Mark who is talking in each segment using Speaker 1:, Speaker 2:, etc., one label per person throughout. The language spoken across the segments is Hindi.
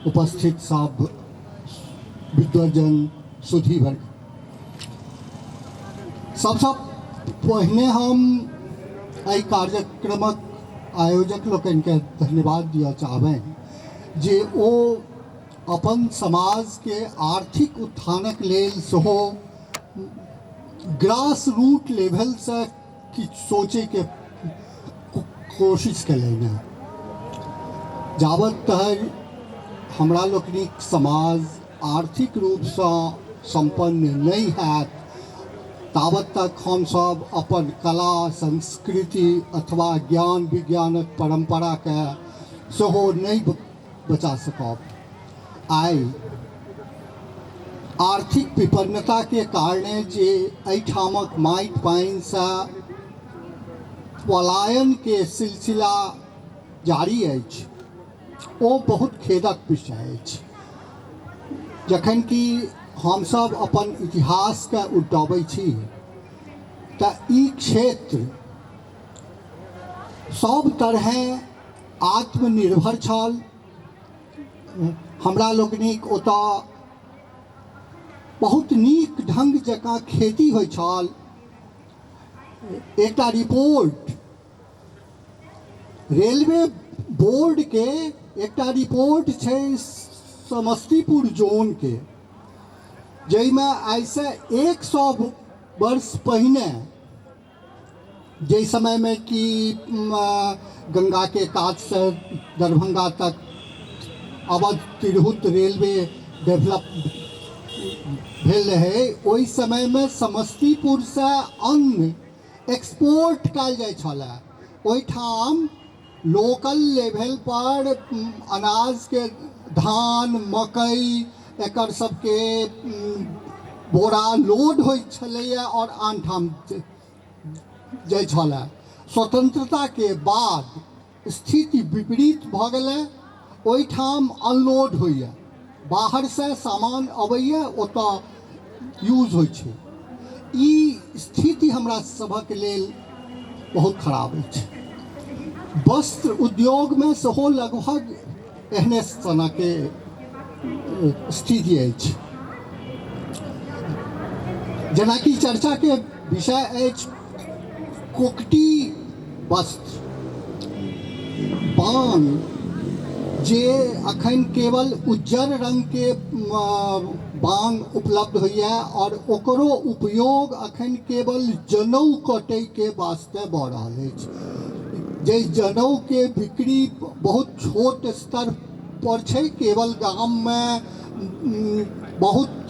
Speaker 1: उपस्थित सब विद्वजन सुधी वर्ग, सबसे पहिने हम एहि कार्यक्रमक आयोजक लोकनि के धन्यवाद दिअ चाहबनि जे ओ अपन समाज के आर्थिक उत्थानक लेल सेहो ग्रास रूट लेवल से किछु सोचे के कोशिश कयलनि हैं। जावत तक हमरा लोकनिक समाज आर्थिक रूप से संपन्न नहीं हैत तावत तक हम सब अपन कला संस्कृति अथवा ज्ञान विज्ञानक परंपरा के सेहो नहीं बचा सकब। आइ आर्थिक विपन्नता के कारणे जे एहिठामक माटि पानि से पलायन के सिलसिला जारी अछि ओ बहुत खेदक विषय अछि। जखन कि हम सब अपन इतिहास के उलटबै छी तऽ ई क्षेत्र सब तरहे आत्मनिर्भर छल। हमरा लोकनिक ओतऽ बहुत नीक ढंग जकाँ खेती होइ छल। एकटा रिपोर्ट रेलवे बोर्ड के एकटा रिपोर्ट छै समस्तीपुर जोन के, जाहिमे आइसँ 100 वर्ष पहिने जाहि समय में कि गंगा के कात से दरभंगा तक अवध तिरहुत रेलवे डेवलप भेल रहे, ओहि समय में समस्तीपुर से अन्न एक्सपोर्ट कयल जाइ छलै। ओहिठाम लोकल लेवल पर अनाज के धान मकई एकर सबके बोरा लोड होइ छलैया और आन ठाम जाइ छलै। स्वतंत्रता के बाद स्थिति विपरीत भऽ गेलै। ओहिठाम अनलोड होइए, बाहर से सामान अबैया ओतऽ यूज होइ छै। ई स्थिति हमरा सभक लेल बहुत खराब अछि। वस्त्र उद्योग में सेहो लगभग एहने सनके स्थिति अछि। जेनाकि चर्चा के विषय अछि कोकटी वस्त्र बांग, जे अखन केवल उज्जर रंग के बांग उपलब्ध होइए और ओकरो उपयोग अखन केवल जनेऊ कटै के वास्ते भऽ रहल अछि। जे जनेऊ के बिक्री बहुत छोट स्तर पर छै, केवल गाम में बहुत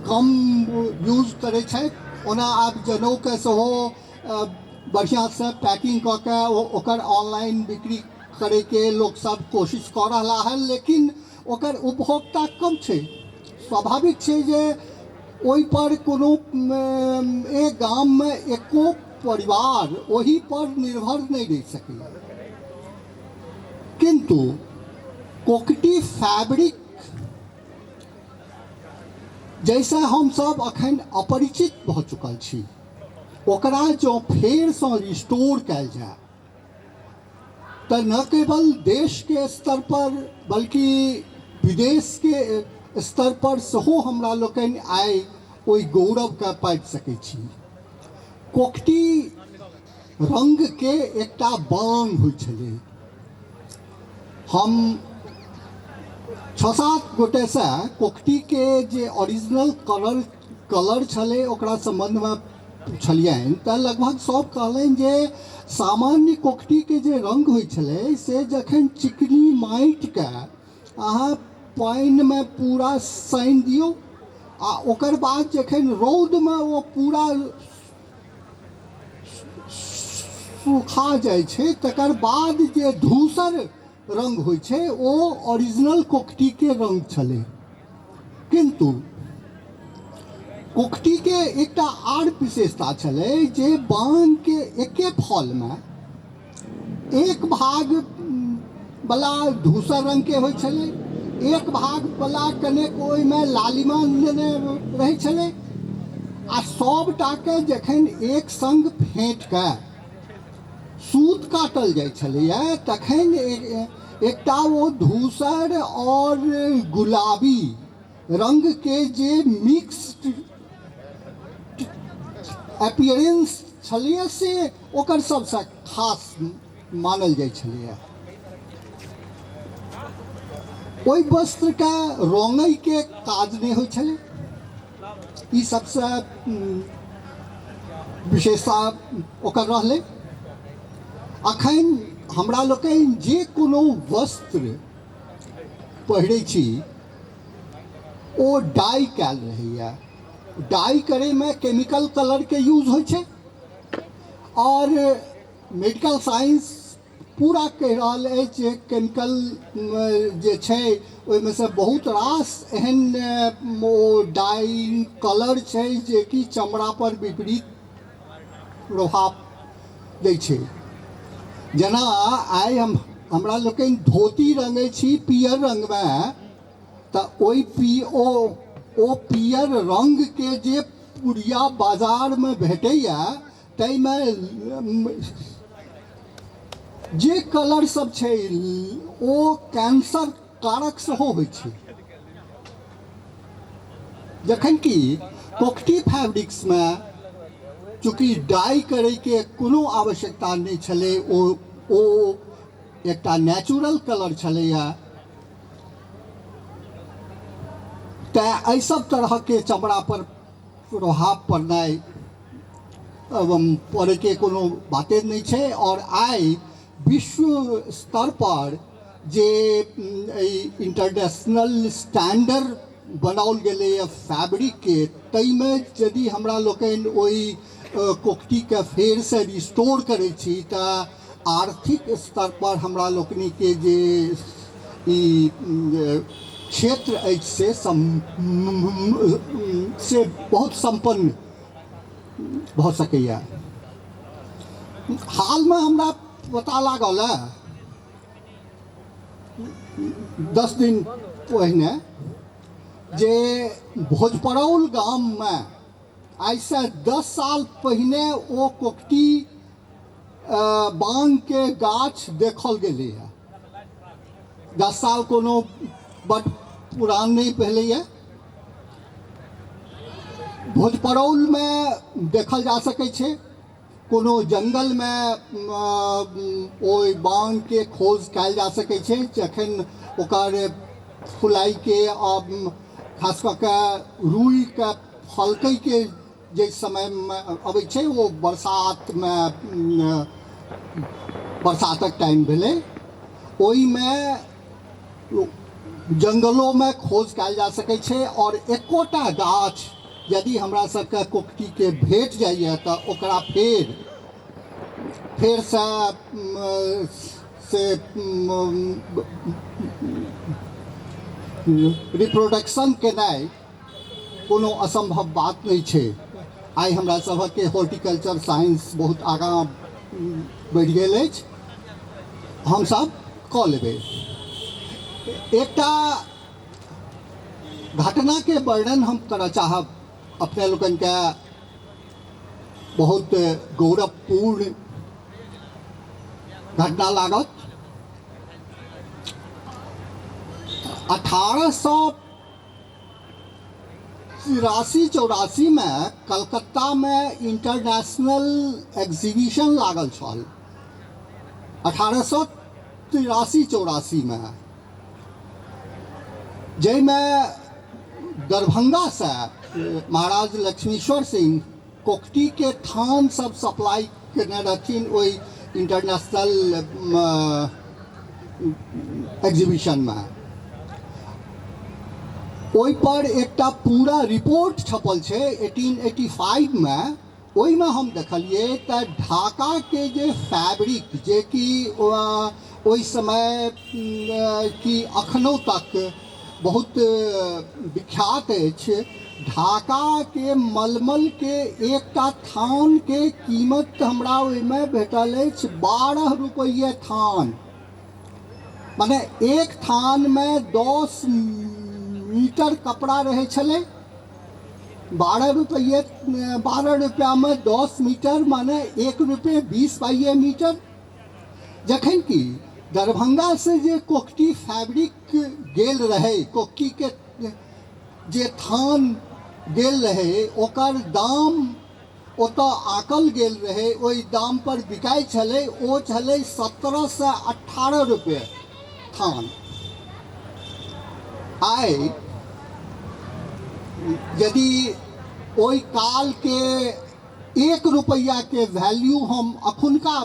Speaker 1: कम यूज करे छै। ओना आब जनेऊ के सेहो बढ़िया से पैकिंग कऽ के ओकर ऑनलाइन बिक्री करे के लोग सब कोशिश कऽ रहला है, लेकिन ओकर उपभोक्ता कम छै। स्वाभाविक छै जे ओहि पर कोनो एक गाम में एको परिवार वही पर निर्भर नहीं रह सकेला। किंतु कोकटी फैब्रिक जैसे हम सब अखन अपरिचित भऽ चुकल छी, ओकरा जो फेर से रिस्टोर कयल जाय तऽ न केवल देश के स्तर पर बल्कि विदेश के स्तर पर सेहो हमरा लोकनि आइ ओहि गौरव के पाबि सकैत छी। कोकटी रंग के एकटा बांग होइ छलै। हम 6-7 गोटे से कोकटी के जे ओरिजिनल कलर छलै ओकरा संबंध में पुछलियनि तऽ लगभग सब कहलनि जे सामान्य कोकटी के जे रंग होइ छलै से जखन चिकनी माटि के अहाँ पानि में पूरा सानि दियौ आ ओकर बाद जखन रौद में वो पूरा सुखा जाइ छै तकर बाद जे धूसर रंग होइ छै ओ ओरिजिनल कोकटी के रंग छलै। किंतु कोकटी के एकटा आर विशेषता छलै जे बांग के एके फल में एक भाग वाला धूसर रंग के होइ छलै, एक भाग वाला कनेक ओहि में लालिमा देने रहै छलै आ सबटा के जखन एक संग फेंट के सूत काटल जाइ छलैया तखन एकटा वो धूसर और गुलाबी रंग के जे मिक्स्ड अपीयरेंस छलिए से ओकर सबसे खास मानल जाइ छलिए। ओहि वस्त्र के रंगै के काज नहीं होइ छलै, ई सबसे विशेषता ओकर रहलै। अखन हमरा लोकनि जे कोनो वस्त्र पहिरै छी ओ डाई कयल रहैए। डाई करैमे केमिकल कलर के यूज होइ छै और मेडिकल साइंस पूरा कहि रहल अछि जे केमिकल जे छै ओहिमे से बहुत रास एहन ओ डाई कलर छै जे कि चमड़ा पर विपरीत प्रभाव दै छै। जेना आइ हमरा लोकनि धोती रंगै छी पियर रंगमे, तऽ ओहि ओ पियर रंग के जे पुड़िया बाजारमे भेटैए ताहिमे जे कलर सब छै ओ कैंसर कारक सेहो होइ छै। जखन कि कोकटी फैब्रिक्समे चूँकि डाई करैके कोनो आवश्यकता नहीं छलै, ओ एकटा नेचुरल कलर छलैया, तैं एहि सब तरह के चमड़ा पर प्रभाव पड़नाइ पड़े के कोनो बाते नहीं छै। और आई विश्व स्तर पर जे इंटरनेशनल स्टैंडर्ड बनाओल गेलै फैब्रिक के, ताहिमे यदि हमरा लोकनि ओहि कोकटी के फेर से रिस्टोर करै छी तऽ आर्थिक स्तर पर हमरा लोकनि के जे ई क्षेत्र अछि से बहुत संपन्न भऽ सकैया। हालमे हमरा पता लागल 10 दिन पहिने जे भोजपरौल गाममे आइसँ 10 साल पहिने ओ कोकटी बांग के गाछ देखल गेलै है। 10 साल कोनो बड़ पुरान नहीं पहले। भोजपरौल में देखल जा सकै छै, कोनो जंगल में ओहि बांग के खोज कयल जा सकै छै जखन ओकर फुलाई के खास कऽ के रुई के फलकै के जे समय में अबै छै, वो बरसातक टाइम भेलै, ओहिमे जंगलों में खोज कयल जा सकै छै। और एकोटा गाछ यदि हमरा सबके कोकटी के भेट जाइए तऽ ओकरा फेर से रिप्रोडक्शन केनाइ कोनो असंभव बात नहीं छै। आइ हमरा सबके हॉर्टिकल्चर साइंस बहुत आगाँ बढ़ि गेल अछि, हमसब कऽ लेबै। एकटा घटना के वर्णन हम करऽ चाहब अपने लोगन के, बहुत गौरवपूर्ण घटना लागत। 1883-84 में कलकत्ता में इंटरनेशनल एग्जीबिशन लागल छल। 1883-84 में जाहिमे दरभंगा से महाराज लक्ष्मीश्वर सिंह कोकटी के थान सब सप्लाई करने रहथिन ओहि इंटरनेशनल एग्जीबिशन में। ओहि पर एकटा पूरा रिपोर्ट छपल छै 1885 में। ओहिमे हम देखलिए तऽ ढाका के जे फैब्रिक जे कि ओहि समय की अखनो तक बहुत विख्यात अछि, ढाका के मलमल के एकटा थान के कीमत हमरा ओहिमे भेटल अछि 12 रुपये थान। माने एक थान में 10 मीटर कपड़ा रहे छलै, 12 रुपया में 10 मीटर माने 1 रुपये 20 पाइये मीटर। जखन कि दरभंगा से जे कोकटी फैब्रिक गेल रहे, कोकटी के जे थान गेल रहे, ओकर दाम ओतऽ आकल गेल रहे, ओहि दाम पर बिकाइ छलै, ओ छलै 17 से 18 रुपये थान। आइ यदि ओहि काल के 1 रुपैया के वैल्यू हम अखुनका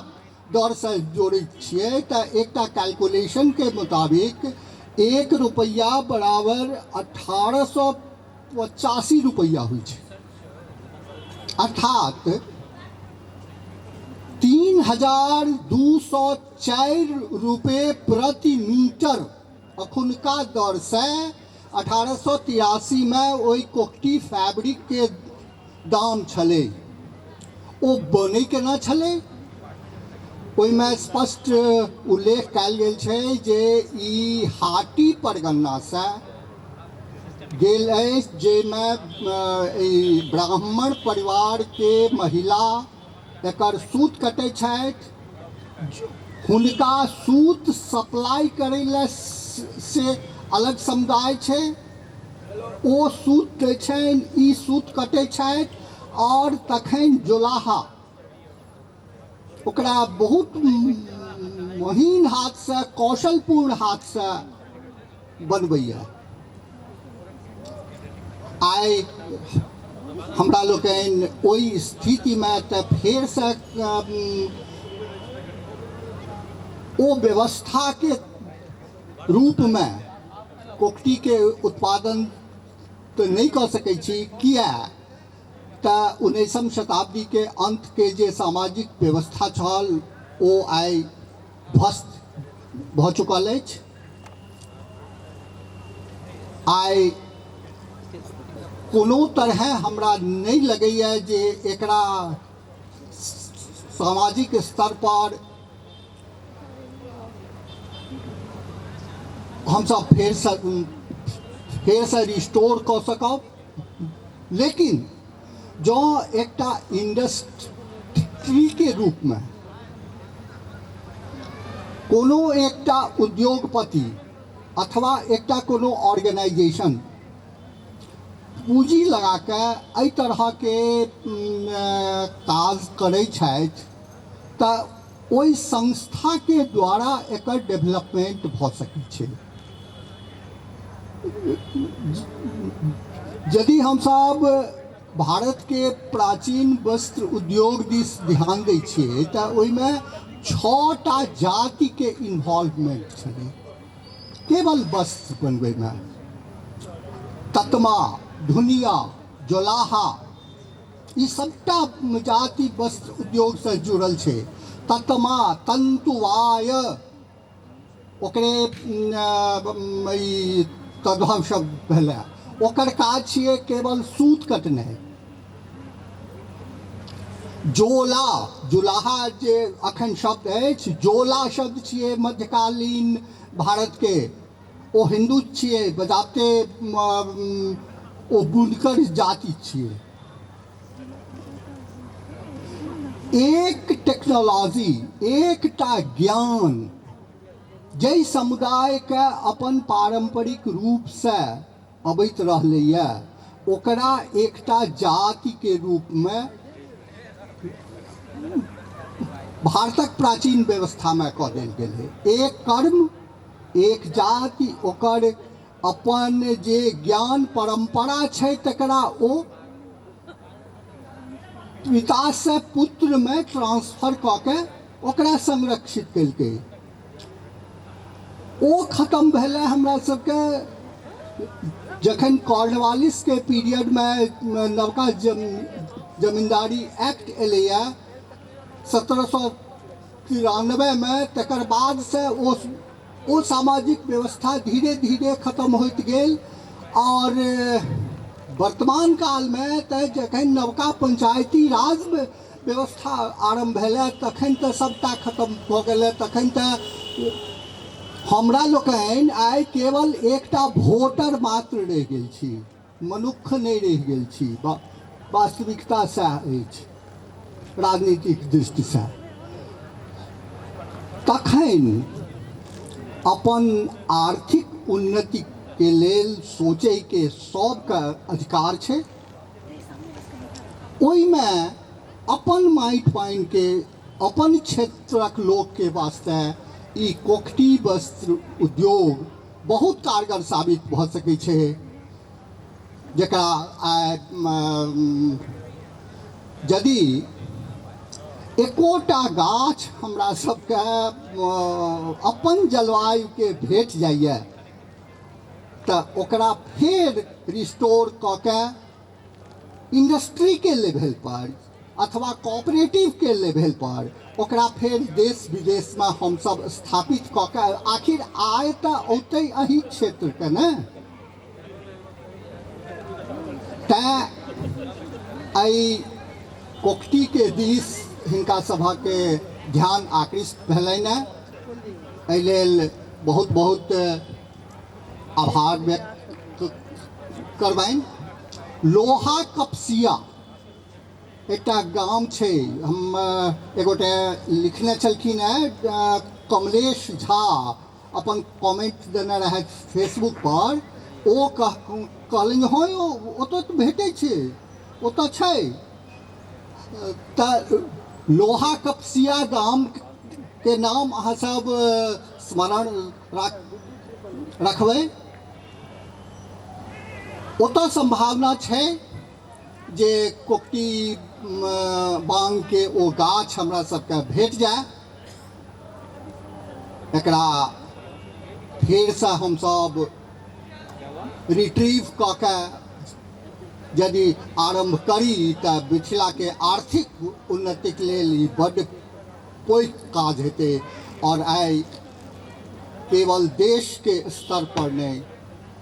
Speaker 1: दर से जोड़ै छियै तऽ एकटा कैलकुलेशन के मुताबिक 1 रुपैया बराबर 1885 रुपैया होइ छै, अर्थात 3204 रुपये प्रति मीटर अखुनका दर से 1883 में ओहि कोकटी फैब्रिक के दाम छलै। ओ बनै केना छलै, ओहिमे स्पष्ट उल्लेख कयल गेल छै जे ई हाटी परगना से गेल अछि, जाहिमे ब्राह्मण परिवार के महिला एकर सूत कटै छथि, हुनका सूत सप्लाई करै लए से अलग समुदाय छै, ओ सूत दै छनि, ई सूत कटै छथि, और तखन जोलाहा ओकरा बहुत महीन हाथ से, कौशलपूर्ण हाथ से बनबैया। आइ हमरा लोकनि ओहि स्थितिमे तऽ फेर से ओ व्यवस्था के रूप में कोकटी के उत्पादन तो नहीं कऽ सकै छी, किया तऽ 19वीं शताब्दी के अंत के जे सामाजिक व्यवस्था छल ओ आइ ध्वस्त भऽ चुकल अछि। आइ कोनो तरह हमरा नहीं लगैया जे एकरा सामाजिक स्तर पर हम सब फेर से रिस्टोर कऽ सकब, लेकिन जो एकटा इंडस्ट्री के रूप में कोनो एकटा उद्योगपति अथवा एकटा कोनो ऑर्गेनाइजेशन पूंजी लगा के एहि तरह के काज करै छथि तऽ ओहि संस्था के द्वारा एकर डेवलपमेंट भऽ सकै छै। यदि हम सब भारत के प्राचीन वस्त्र उद्योग दिस ध्यान दै छियै तऽ ओहिमे 6टा जाति के इन्वॉल्वमेंट छलै केवल वस्त्र बनबै में। ततमा, धुनिया, जोलाहा, ई सबटा जाति वस्त्र उद्योग से जुड़ल छै। ततमा तंतुवाय ओकरे तद्भव शब्द भेलै, ओकर काज छियै केवल सूत कटनाइ। जोला, जुलाहा जे अखन शब्द अछि, जोला शब्द छियै मध्यकालीन भारत के, ओ हिंदू छियै, बजाबते ओ बुनकर जाति छियै। एक टेक्नोलॉजी, एकटा ज्ञान जै समुदाय के अपन पारंपरिक रूप से अबैत रहलैया, ओकरा एकटा जाति के रूप में भारतक प्राचीन व्यवस्था में कऽ देल गेल है। एक कर्म, एक जाति, ओकर अपन जे ज्ञान परंपरा छै तकरा ओ पिता से पुत्र में ट्रांसफर कऽ के ओकरा संरक्षित केलकै। ओ खत्म भेलै हमरा सबके जखन कॉर्नवालिस के पीरियड में नवका जमींदारी एक्ट एलैया 1793 में, तकर बाद से ओ सामाजिक व्यवस्था धीरे धीरे खत्म होइत गेल। और वर्तमान काल में तऽ जखन नवका पंचायती राज व्यवस्था आरंभ भेलै तखन तऽ सबटा खत्म भऽ गेलै। तखन तऽ हमरा लोकनि आइ केवल एकटा वोटर मात्र रहि गेल छी, मनुक्ख नहीं रहि गेल छी। वास्तविकता सएह अछि राजनीतिक दृष्टि से। तखन अपन आर्थिक उन्नति के लेल सोचे के सबका अधिकार छै। ओहिमे अपन माटि पानि के अपन क्षेत्रक लोक के वास्ते ई कोकटी वस्त्र उद्योग बहुत कारगर साबित भऽ सकै छै, जकरा यदि एकोटा गाछ हमरा सबके अपन जलवायु के भेट जाइए तऽ ओकरा फेर रिस्टोर कऽ के इंडस्ट्री के लेवल पर अथवा कोऑपरेटिव के लेवल पर ओकरा फेर देश विदेश में हम सब स्थापित कऽ के आखिर आय तऽ औतै एही क्षेत्र के ने। तैं एहि कोकटी के दिस हिनका सभके ध्यान आकृष्ट भेलनि हैं। एहि लेल बहुत बहुत आभार व्यक्त करबनि। लोहा कपसिया एकटा गाम छै, हम एगोटे लिखने छलखिन हैं, कमलेश झा अपन कमेंट देने रहथि फेसबुक पर। ओ कहलनि हँ ओतऽ तऽ भेटै छै, ओतऽ छै। तऽ लोहा कपसिया गाम के नाम अहाँ सब स्मरण रखबै। ओतऽ संभावना छै जे कोकटी बांग के ओ गाछ हमरा सबके भेट जाए। एकरा फेर से हम सब रिट्रीव कऽ के यदि आरंभ करी तऽ मिथिला के आर्थिक उन्नति के लेल ई बड्ड पैघ काज हेतै। और आइ केवल देश के स्तर पर नहीं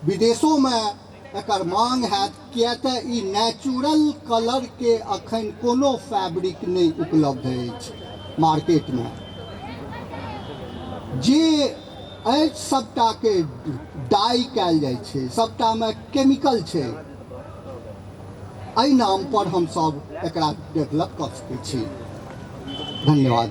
Speaker 1: विदेशों में एकर मांग हैत, किया तऽ ई नेचुरल कलर के अखन कोनो फैब्रिक नहीं उपलब्ध अछि मार्केट में। जे एहि सबटा के डाई कयल जाइ छै, सबटा में केमिकल छै। एहि नाम पर हम सब एकरा डेवलप कर सकै छी। धन्यवाद।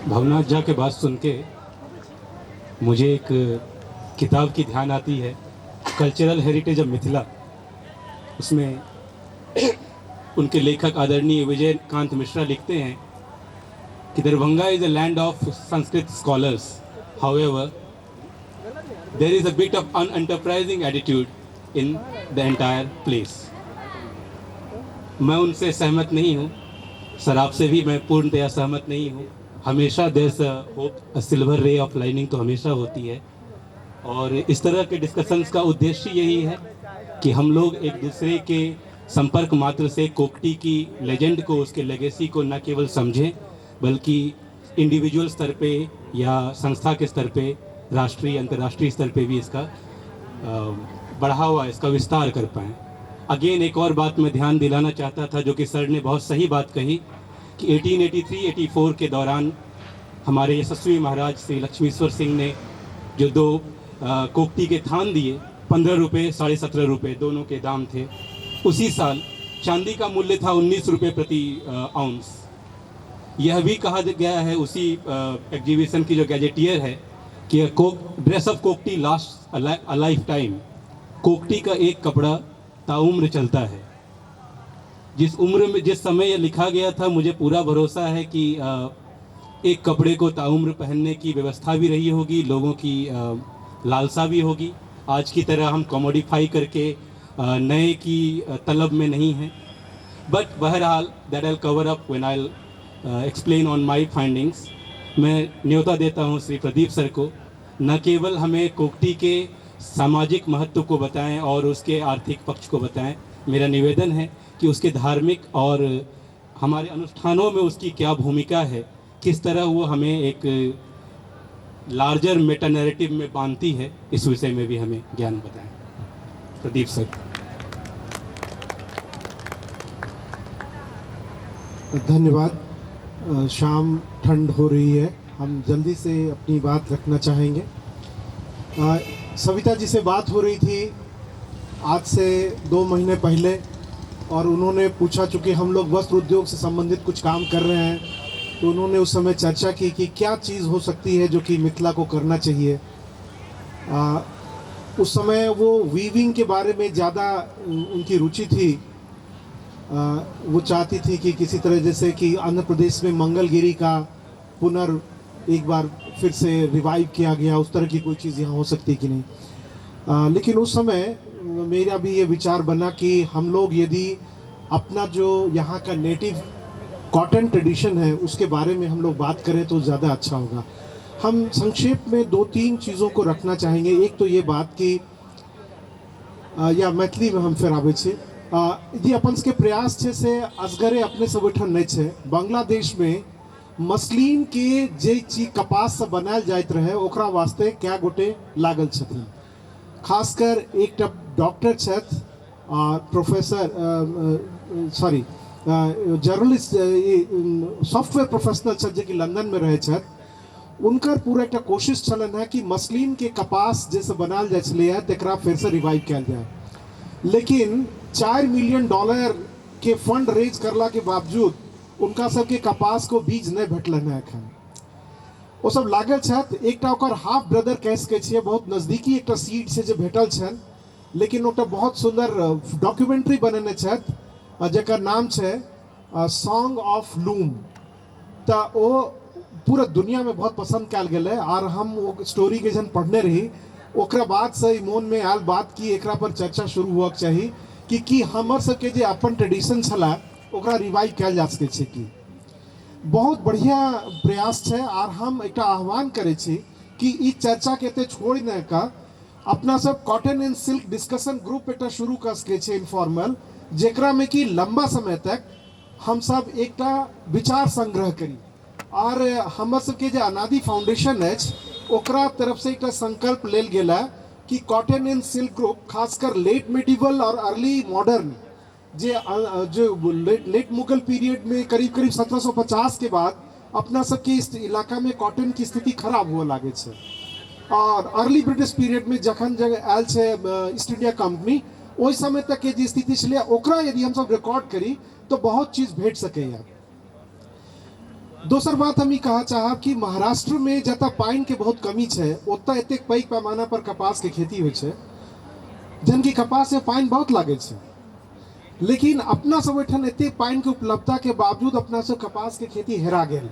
Speaker 2: भवनाथ झा के बात सुन के मुझे एक किताब की ध्यान आती है, कल्चरल हेरिटेज ऑफ मिथिला। उसमें उनके लेखक आदरणीय विजयकांत मिश्रा लिखते हैं कि Darbhanga is a land of Sanskrit scholars, however there is a bit of unenterprising attitude in the entire place. मैं उनसे सहमत नहीं हूँ, सर आपसे भी मैं पूर्णतया सहमत नहीं हूँ। हमेशा there is hope, a silver ray of lining तो हमेशा होती है। और इस तरह के डिस्कशंस का उद्देश्य यही है कि हम लोग एक दूसरे के संपर्क मात्र से कोकटी की लेजेंड को, उसके लेगेसी को न केवल समझें बल्कि इंडिविजुअल स्तर पे या संस्था के स्तर पे, राष्ट्रीय अंतर्राष्ट्रीय स्तर पे भी इसका बढ़ावा, इसका विस्तार कर पाएँ। अगेन एक और बात मैं ध्यान दिलाना चाहता था, जो कि सर ने बहुत सही बात कही कि 1883-84 के दौरान हमारे यशस्वी महाराज श्री लक्ष्मीश्वर सिंह ने जो दो कोकटी के थान दिए, 15 रुपये 17.5 रुपये दोनों के दाम थे। उसी साल चांदी का मूल्य था 19 रुपये प्रति आउंस। यह भी कहा गया है उसी एग्जीबिशन की जो गैजेटियर है कि dress of Kokti last a lifetime. Kokti का एक कपड़ा ताउम्र चलता है। जिस उम्र में, जिस समय यह लिखा गया था, मुझे पूरा भरोसा है कि एक कपड़े को ताउम्र पहनने की व्यवस्था भी रही होगी, लोगों की लालसा भी होगी। आज की तरह हम कमोडिफाई करके नए की तलब में नहीं हैं। बट बहरहाल that I cover up when I explain on my findings. मैं न्योता देता हूं श्री प्रदीप सर को, न केवल हमें कोकटी के सामाजिक महत्व को बताएं और उसके आर्थिक पक्ष को बताएं, मेरा निवेदन है कि उसके धार्मिक और हमारे अनुष्ठानों में उसकी क्या भूमिका है, किस तरह वो हमें एक लार्जर मेटा नैरेटिव में बांधती है, इस विषय में भी हमें ज्ञान बताएं। प्रदीप सर।
Speaker 3: धन्यवाद। शाम ठंड हो रही है, हम जल्दी से अपनी बात रखना चाहेंगे। सविता जी से बात हो रही थी आज से 2 महीने पहले, और उन्होंने पूछा, चूँकि हम लोग वस्त्र उद्योग से संबंधित कुछ काम कर रहे हैं, तो उन्होंने उस समय चर्चा की कि क्या चीज़ हो सकती है जो कि मिथिला को करना चाहिए। उस समय वो वीविंग के बारे में ज़्यादा उनकी रुचि थी। वो चाहती थी कि किसी तरह, जैसे कि आंध्र प्रदेश में मंगलगिरी का एक बार फिर से रिवाइव किया गया, उस तरह की कोई चीज़ यहाँ हो सकती कि नहीं। लेकिन उस समय मेरा भी ये विचार बना कि हम लोग यदि अपना जो यहाँ का नेटिव कॉटन ट्रेडिशन है उसके बारे में हम लोग बात करें तो ज़्यादा अच्छा होगा। हम संक्षेप में 2-3 चीज़ों को रखना चाहेंगे। एक तो ये बात कि या मैथिली में हम फिर आबै छी, ये अपन के प्रयास छे से असगरे अपने सब ओहिठाम नहीं छे। बांग्लादेश में मसलिन के जे चीज कपास से बनायल जाइत रहे ओकरा वास्ते क्या गोटे लागल छथिन। खासकर एक डॉक्टर छथि, professor sorry journalist, software professional छथि जे कि लंदन में रहे छथि। उनकर पूरा एक कोशिश छलन है कि मसलिन के कपास जैसे बनायल जाय छलैया तेकरा फिर से रिवाइव कयल जाय, लेकिन $4 मिलियन के फंड रेज करला के बावजूद उनका सबके कपास को बीज नहीं भेटलन है एखन। वो सब लागल छथि। एकटा ओकर हाफ ब्रदर कह सकै छियै, बहुत नजदीकी एकटा सीड से जे भेटल छन, लेकिन ओटा बहुत सुंदर डॉक्यूमेंट्री बनेने छथि जेकर नाम छै सॉन्ग ऑफ लूम। तो वो पूरा दुनिया में बहुत पसंद कयल गेलै, और हम वो स्टोरी के जन पढ़ने रही ओकरा बाद से ही मन में आयल बात कि एकरा पर चर्चा शुरू हुआ चाहिए कि हमर सबके जे अपन ट्रेडिशन छला ओकरा रिवाइव कयल जा सकै छै कि। बहुत बढ़िया प्रयास है, और हम एक आह्वान करे छी कि ई चर्चा के एते छोड़ न का अपना सब cotton and silk discussion group एक शुरू कर सके छे इनफॉर्मल, जेकरा में कि लंबा समय तक हम सब एक विचार संग्रह करी। और हमर सबके जे अनादि फाउंडेशन है ओकरा तरफ से एक संकल्प लेल गेला कि कॉटन एंड सिल्क ग्रुप खासकर लेट मेडिवल और अर्ली मॉडर्न जो लेट मुगल पीरियड में करीब 1750 के बाद अपना सबके इस इलाका में कॉटन की स्थिति खराब हुआ लागे छे, और अर्ली ब्रिटिश पीरियड में जखन आयल छे ईस्ट इंडिया कंपनी, ओहि समय तक के जे स्थिति छलै ओकरा यदि हम सब रिकॉर्ड करी तो बहुत चीज भेट सकैया। दोसर बात हम कहा चाहब कि महाराष्ट्र में जतऽ पानी के बहुत कमी है ओतऽ एतेक पैघ पैमाना पर कपास के खेती होइ छै, जन की कपास में पानी बहुत लागे छै, लेकिन अपना सब एठन एतेक पानी के उपलब्धता के बावजूद अपना सब कपास के खेती हेरा गेल।